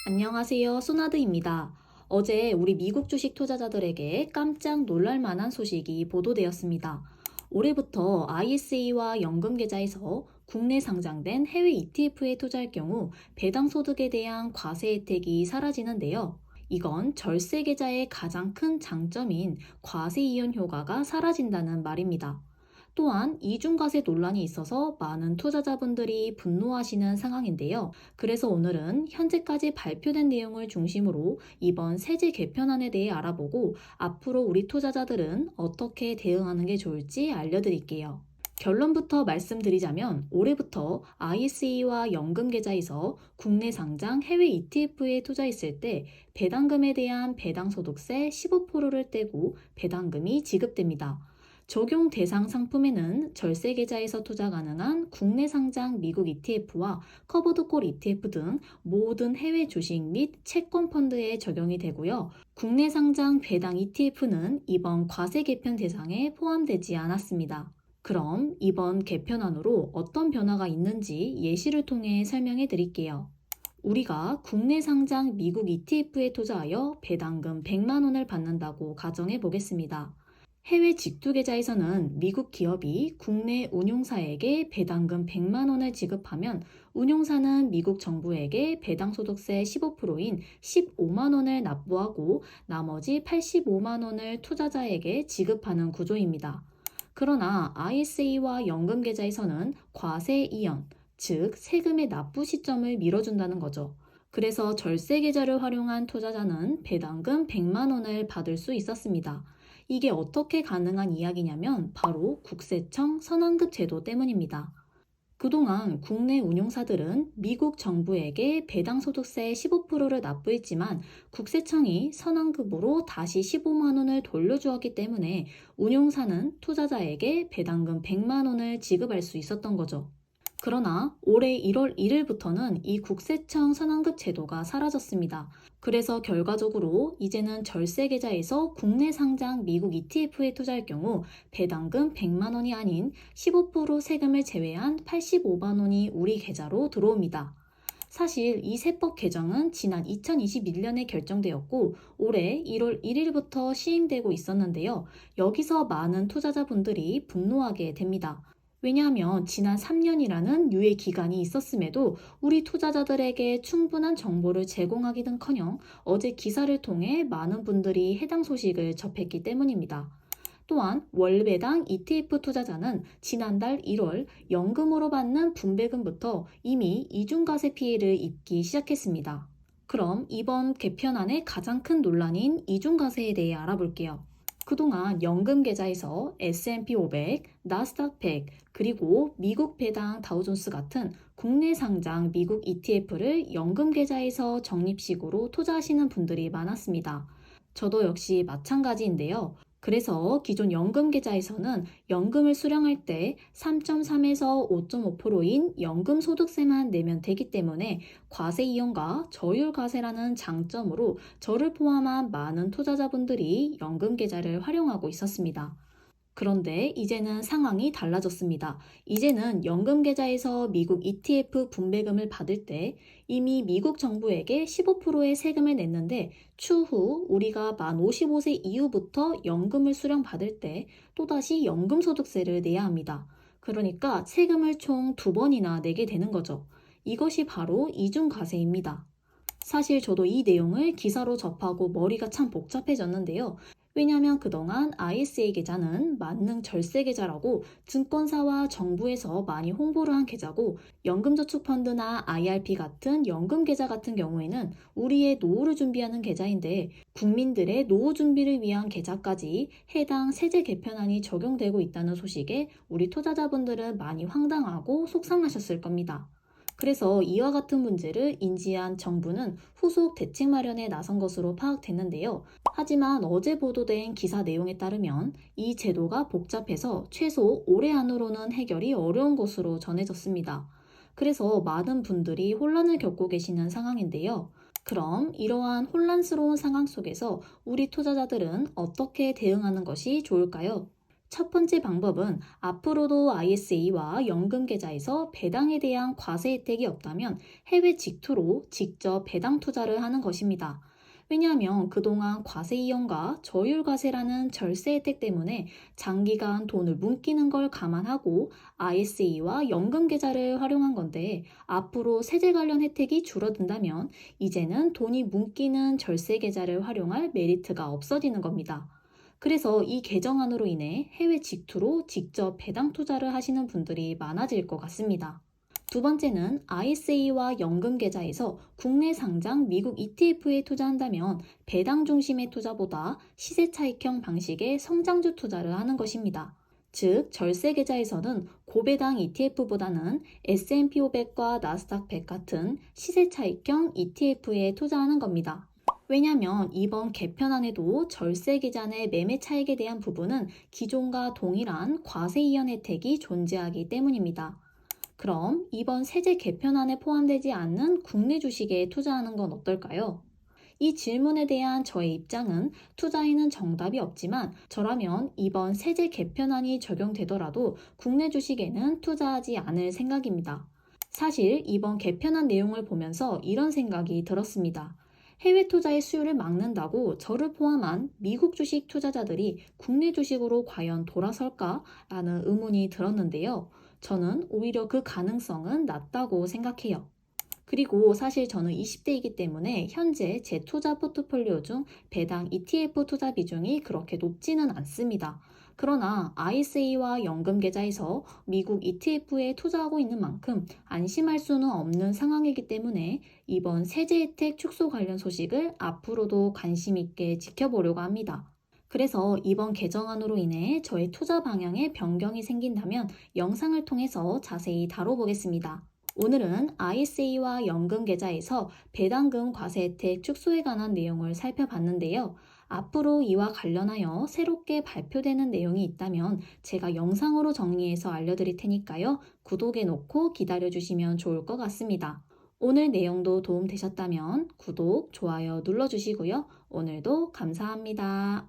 안녕하세요. 소나드입니다. 어제 우리 미국 주식 투자자들에게 깜짝 놀랄 만한 소식이 보도되었습니다. 올해부터 ISA와 연금 계좌에서 국내 상장된 해외 ETF에 투자할 경우 배당 소득에 대한 과세 혜택이 사라지는데요. 이건 절세 계좌의 가장 큰 장점인 과세 이연 효과가 사라진다는 말입니다. 또한 이중과세 논란이 있어서 많은 투자자분들이 분노하시는 상황인데요. 그래서 오늘은 현재까지 발표된 내용을 중심으로 이번 세제 개편안에 대해 알아보고 앞으로 우리 투자자들은 어떻게 대응하는 게 좋을지 알려드릴게요. 결론부터 말씀드리자면 올해부터 ISA와 연금 계좌에서 국내 상장 해외 ETF에 투자했을 때 배당금에 대한 배당소득세 15%를 떼고 배당금이 지급됩니다. 적용 대상 상품에는 절세 계좌에서 투자 가능한 국내 상장 미국 ETF와 커버드콜 ETF 등 모든 해외 주식 및 채권 펀드에 적용이 되고요. 국내 상장 배당 ETF는 이번 과세 개편 대상에 포함되지 않았습니다. 그럼 이번 개편안으로 어떤 변화가 있는지 예시를 통해 설명해 드릴게요. 우리가 국내 상장 미국 ETF에 투자하여 배당금 100만 원을 받는다고 가정해 보겠습니다. 해외 직투계좌에서는 미국 기업이 국내 운용사에게 배당금 100만 원을 지급하면 운용사는 미국 정부에게 배당소득세 15%인 15만 원을 납부하고 나머지 85만 원을 투자자에게 지급하는 구조입니다. 그러나 ISA와 연금계좌에서는 과세 이연, 즉 세금의 납부 시점을 미뤄준다는 거죠. 그래서 절세계좌를 활용한 투자자는 배당금 100만 원을 받을 수 있었습니다. 이게 어떻게 가능한 이야기냐면 바로 국세청 선환급 제도 때문입니다. 그동안 국내 운용사들은 미국 정부에게 배당소득세 15%를 납부했지만 국세청이 선환급으로 다시 15만 원을 돌려주었기 때문에 운용사는 투자자에게 배당금 100만 원을 지급할 수 있었던 거죠. 그러나 올해 1월 1일부터는 이 국세청 선환급 제도가 사라졌습니다. 그래서 결과적으로 이제는 절세 계좌에서 국내 상장 미국 ETF에 투자할 경우 배당금 100만 원이 아닌 15% 세금을 제외한 85만 원이 우리 계좌로 들어옵니다. 사실 이 세법 개정은 지난 2021년에 결정되었고 올해 1월 1일부터 시행되고 있었는데요. 여기서 많은 투자자분들이 분노하게 됩니다. 왜냐하면 지난 3년이라는 유예 기간이 있었음에도 우리 투자자들에게 충분한 정보를 제공하기는커녕 어제 기사를 통해 많은 분들이 해당 소식을 접했기 때문입니다. 또한 월배당 ETF 투자자는 지난달 1월 연금으로 받는 분배금부터 이미 이중과세 피해를 입기 시작했습니다. 그럼 이번 개편안의 가장 큰 논란인 이중과세에 대해 알아볼게요. 그동안 연금 계좌에서 S&P 500, 나스닥 100, 그리고 미국 배당 다우존스 같은 국내 상장 미국 ETF를 연금 계좌에서 적립식으로 투자하시는 분들이 많았습니다. 저도 역시 마찬가지인데요. 그래서 기존 연금 계좌에서는 연금을 수령할 때 3.3에서 5.5%인 연금 소득세만 내면 되기 때문에 과세 이연과 저율 과세라는 장점으로 저를 포함한 많은 투자자분들이 연금 계좌를 활용하고 있었습니다. 그런데 이제는 상황이 달라졌습니다. 이제는 연금 계좌에서 미국 ETF 분배금을 받을 때 이미 미국 정부에게 15%의 세금을 냈는데 추후 우리가 만 55세 이후부터 연금을 수령받을 때 또다시 연금소득세를 내야 합니다. 그러니까 세금을 총 2번이나 내게 되는 거죠. 이것이 바로 이중과세입니다. 사실 저도 이 내용을 기사로 접하고 머리가 참 복잡해졌는데요. 왜냐하면 그동안 ISA 계좌는 만능 절세 계좌라고 증권사와 정부에서 많이 홍보를 한 계좌고 연금저축펀드나 IRP 같은 연금 계좌 같은 경우에는 우리의 노후를 준비하는 계좌인데 국민들의 노후 준비를 위한 계좌까지 해당 세제 개편안이 적용되고 있다는 소식에 우리 투자자분들은 많이 황당하고 속상하셨을 겁니다. 그래서 이와 같은 문제를 인지한 정부는 후속 대책 마련에 나선 것으로 파악됐는데요. 하지만 어제 보도된 기사 내용에 따르면 이 제도가 복잡해서 최소 올해 안으로는 해결이 어려운 것으로 전해졌습니다. 그래서 많은 분들이 혼란을 겪고 계시는 상황인데요. 그럼 이러한 혼란스러운 상황 속에서 우리 투자자들은 어떻게 대응하는 것이 좋을까요? 첫 번째 방법은 앞으로도 ISA와 연금계좌에서 배당에 대한 과세 혜택이 없다면 해외 직투로 직접 배당 투자를 하는 것입니다. 왜냐하면 그동안 과세 이연과 저율과세라는 절세 혜택 때문에 장기간 돈을 뭉기는 걸 감안하고 ISA와 연금계좌를 활용한 건데, 앞으로 세제 관련 혜택이 줄어든다면 이제는 돈이 뭉기는 절세 계좌를 활용할 메리트가 없어지는 겁니다. 그래서 이 개정안으로 인해 해외 직투로 직접 배당 투자를 하시는 분들이 많아질 것 같습니다. 두 번째는 ISA와 연금 계좌에서 국내 상장 미국 ETF에 투자한다면 배당 중심의 투자보다 시세 차익형 방식의 성장주 투자를 하는 것입니다. 즉, 절세 계좌에서는 고배당 ETF보다는 S&P 500과 나스닥 100 같은 시세 차익형 ETF에 투자하는 겁니다. 왜냐하면 이번 개편안에도 절세 계좌 내 매매 차익에 대한 부분은 기존과 동일한 과세 이연 혜택이 존재하기 때문입니다. 그럼 이번 세제 개편안에 포함되지 않는 국내 주식에 투자하는 건 어떨까요? 이 질문에 대한 저의 입장은 투자에는 정답이 없지만, 저라면 이번 세제 개편안이 적용되더라도 국내 주식에는 투자하지 않을 생각입니다. 사실 이번 개편안 내용을 보면서 이런 생각이 들었습니다. 해외 투자의 수요를 막는다고 저를 포함한 미국 주식 투자자들이 국내 주식으로 과연 돌아설까라는 의문이 들었는데요. 저는 오히려 그 가능성은 낮다고 생각해요. 그리고 사실 저는 20대이기 때문에 현재 제 투자 포트폴리오 중 배당 ETF 투자 비중이 그렇게 높지는 않습니다. 그러나 ISA와 연금 계좌에서 미국 ETF에 투자하고 있는 만큼 안심할 수는 없는 상황이기 때문에 이번 세제 혜택 축소 관련 소식을 앞으로도 관심 있게 지켜보려고 합니다. 그래서 이번 개정안으로 인해 저의 투자 방향에 변경이 생긴다면 영상을 통해서 자세히 다뤄보겠습니다. 오늘은 ISA와 연금 계좌에서 배당금 과세 혜택 축소에 관한 내용을 살펴봤는데요. 앞으로 이와 관련하여 새롭게 발표되는 내용이 있다면 제가 영상으로 정리해서 알려드릴 테니까요. 구독해 놓고 기다려주시면 좋을 것 같습니다. 오늘 내용도 도움되셨다면 구독, 좋아요 눌러주시고요. 오늘도 감사합니다.